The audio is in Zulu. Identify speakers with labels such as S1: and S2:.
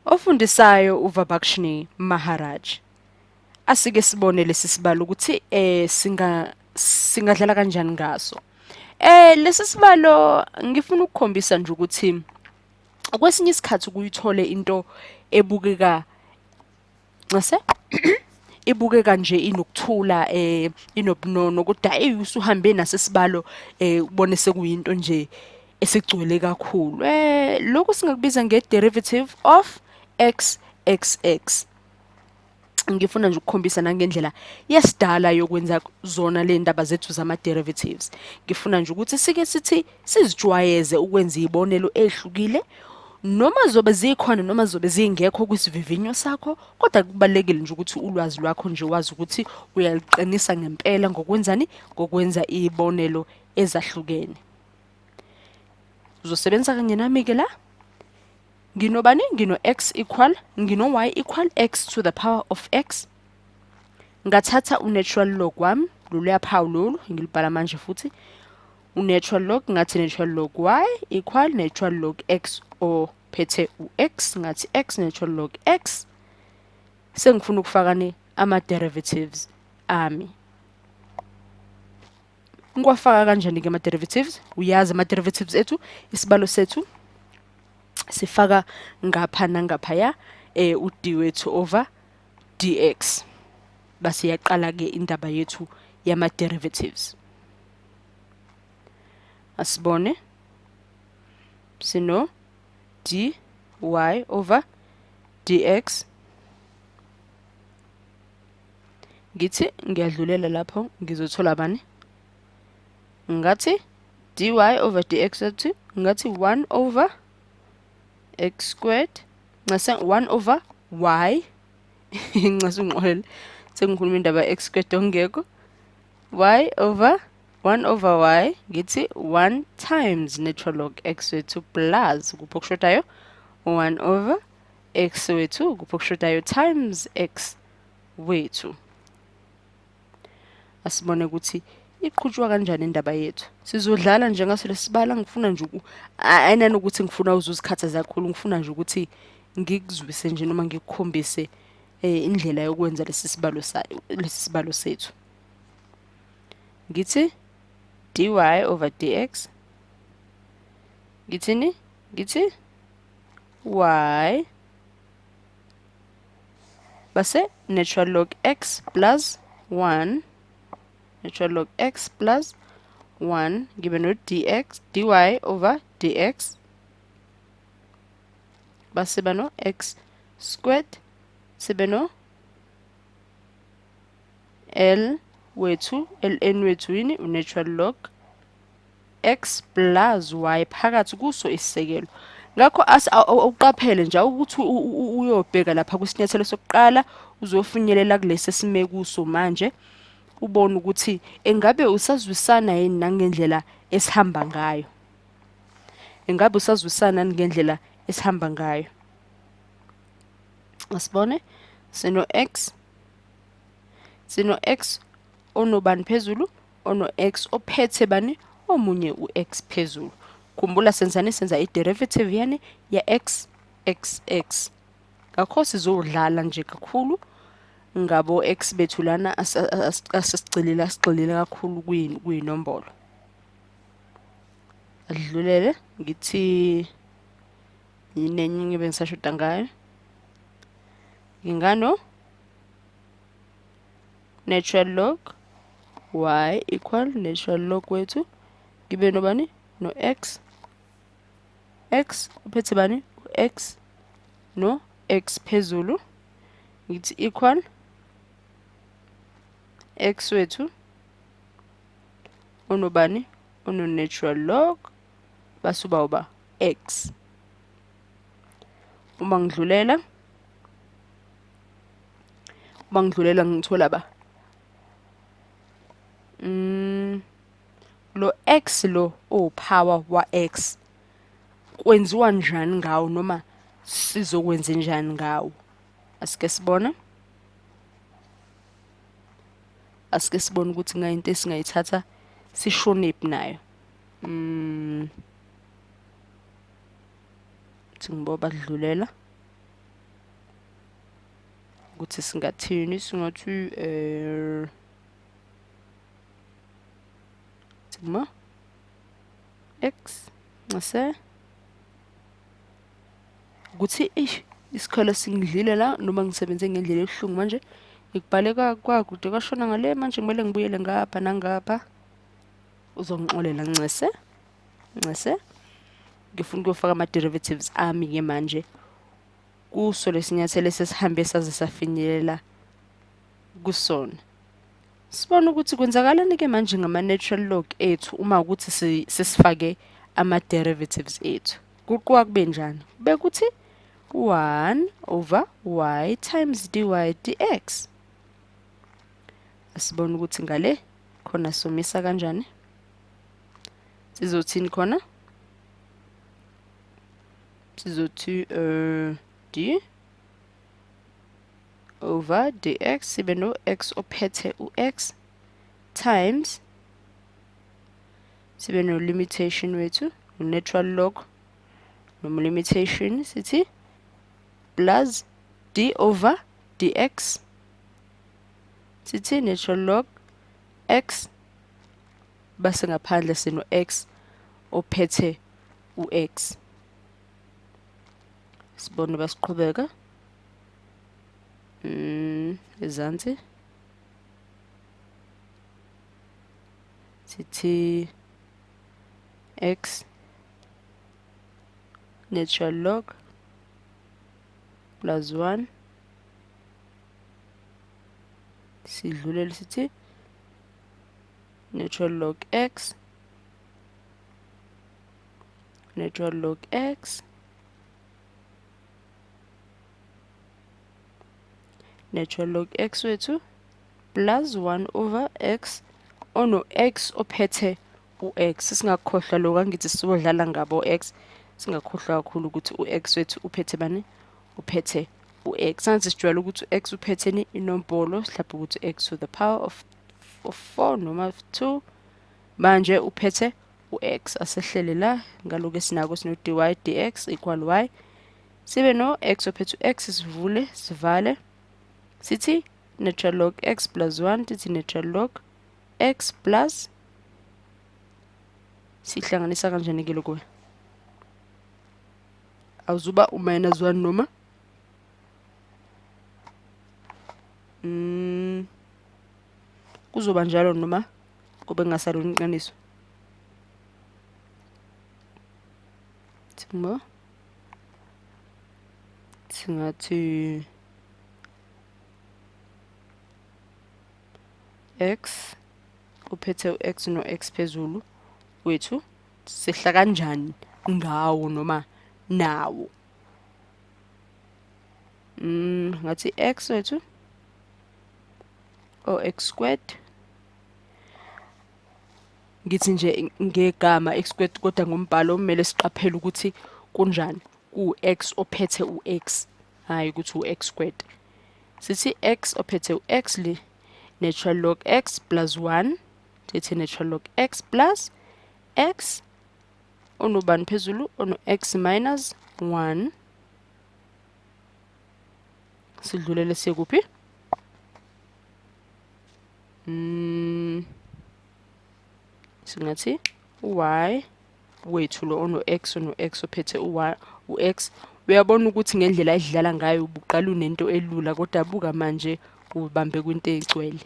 S1: Ofundisayo uVabakshini Maharaj. Asike sibone lesi sibalo ukuthi singadlala kanjani ngaso. Lesi sibalo ngifuna ukukhombisa nje ukuthi kwesinye isikhathi kuyithole into ebukeka ngase ibukeka nje inokuthula inobunono kodwa usuhambe nasesibalo ubone sekuyinto nje esigcwele kakhulu. Lokhu singakubiza nge-derivative of x. Ngifuna nje ukukhombisa nangendlela yesidala yokwenza zona le ndaba zethu zama-derivatives. Ngifuna nje ukuthi sike sithi sizijwayeze ukwenza izibonelo ezihlukile noma zobe zikhona noma zobe zingekho kwisivivinyo sakho, kodwa kubalekile nje ukuthi ulwazi lwakho nje wazi ukuthi uyaliqinisa ngempela ngokwenzani ngokwenza izibonelo ezahlukene. Uzosebenzisa kanye nami ke la. Nginobani? Ngino x equal, ngino y equal x to the power of x. Ngathatha u-natural log wami, lolu yaphawu lolu, ngilibhala manje futhi. U-natural log, ngathi natural log y equal natural log x ophethe u-x, ngathi x natural log x. Sengifuna ukufaka ama-derivatives ami. Ngiwafaka kanjani ke ama-derivatives? Uyazi ama-derivatives ethu, isibalo sethu sifaka ngapha nangaphaya u-d wethu over dx. Base yaqala ke indaba yethu yama-derivatives. Asibone sino dy over dx. Ngithi ngiyadlulela lapho ngizothola bani? Ngathi dy over dx ethi ngathi 1 over x squared ngase 1 over y ngase ungiqolele sengikhuluma indaba x squared ongekho y over 1 over y ngithi 1 times natural log x wethu plus kupho kushodayo 1 over x wethu kupho kushodayo times x wethu. Asibone ukuthi iqhutshwa kanjani indaba yethu. Sizodlala nje ngaso lesibala. Ngifuna nje ayinani ukuthi ngifuna uzuzikhathaza kakhulu, ngifuna nje ukuthi ngikuzwise nje noma ngikukhombise indlela yokwenza lesi sibalo sethu. Ngithi dy over dx ngithini? Ngithi y base natural log x plus 1 natural log x plus 1 given with dx dy over dx base bano x squared sebeno l wethu ln wethu yini natural log x plus y phakathi kuso isisekelo. Ngakho awuqaphele nje ukuthi uyobheka lapha kwisinyathelo sokuqala uzofinyelela kulesi sime kuso manje. Ubone ukuthi engabe usazwisana yini nangendlela esihamba ngayo. Engabe usazwisana ngendlela esihamba ngayo. Asibone sino x onobani phezulu, ono x ophethe bani omunye u-x phezulu. Khumbula senzani? Senza i-derivative yani ya x. Ngakho sizodlala nje kakhulu ngabo x bethu lana asigcilile kakhulu kuyinombolo. Adlulele ngithi yinenye ngibe ngisashoda ngayo. Ngingano natural log y equal natural log wethu ngibe nobani no x uphethe bani x no x phezulu ngithi equal x wethu onobani ono natural log basuba uba x. Uma ngidlulela ngithola ba lo x lo power wa x kwenziwa njani ngawo noma sizokwenza njani ngawo. Asike sibona ukuthi ngayinto esingayithatha sishonephi nayo. Ngibona badlulela ukuthi singathini singathi sigma x ngase ukuthi isikhala singidlile la noma ngisebenze ngendlela ehlungu manje ngikubhaleka kwakude kwashona ngale manje kumele ngibuyele ngapha nangapha uzongixolela ncese ngifuna ukufaka ama derivatives ami ke manje kuso lesinyathelo sesihambe saze safinyelela kusona. Sibona ukuthi kwenzakalani ke manje ngama natural log ethu uma ukuthi sesifake ama derivatives ethu. Kuqwa kube njani? Bekuthi 1 over y times dy dx. Asibona ukuthi ngale khona somisa kanjani? Sizothini khona? Sizothi d over dx sibe no x ophethe u-x times sibe no limitation wethu natural log noma limitation sithi plus d over dx sithi natural log x base ngaphandle sino x ophethe u-x. Sibone basiqhubeka ezansi sithi x natural log plus 1 sidlulele sithi natural log x natural log x natural log x wethu plus 1 over x ono x ophethe u-x. Singakhohlwa lokho angithi sibodlala ngabo x. Singakhohlwa kakhulu ukuthi u-x wethu uphethe bani? Uphethe u-x. Sansi sijwayele ukuthi u-x uphethe ni inombolo sihlapha ukuthi x to the power of 4 noma 2. Manje uphethe u-x. Asehlele la ngaloko esinako sino dy dx equal y. Sibe no x ophethe u-x sivule sivale. Sithi natural log x plus 1 sithi natural log x plus sihlanganisa kanjani ke lokho? Awuzuba u-minus 1 noma kuzoba njalo noma kube ngasalo niqaniso. Thimo singathi x uphethe u-x no x phezulu wethu sehla kanjani ngawo noma nawo. Ngathi x wethu o x squared ngithi nje ngegama x squared kodwa ngombhalo kumele siqaphele ukuthi kunjani ku x ophethe u-x hayi ukuthi u-x squared. Sithi x ophethe u-x le natural log x plus 1 sithi natural log x plus x onobani phezulu ono x minus 1 sidlulele sekuphi singathi y wethu lo ono x ophethe u-x. Uyabona ukuthi ngendlela edlala ngayo ubuqala unento elula kodwa buka manje ubambe kwinto egcwele.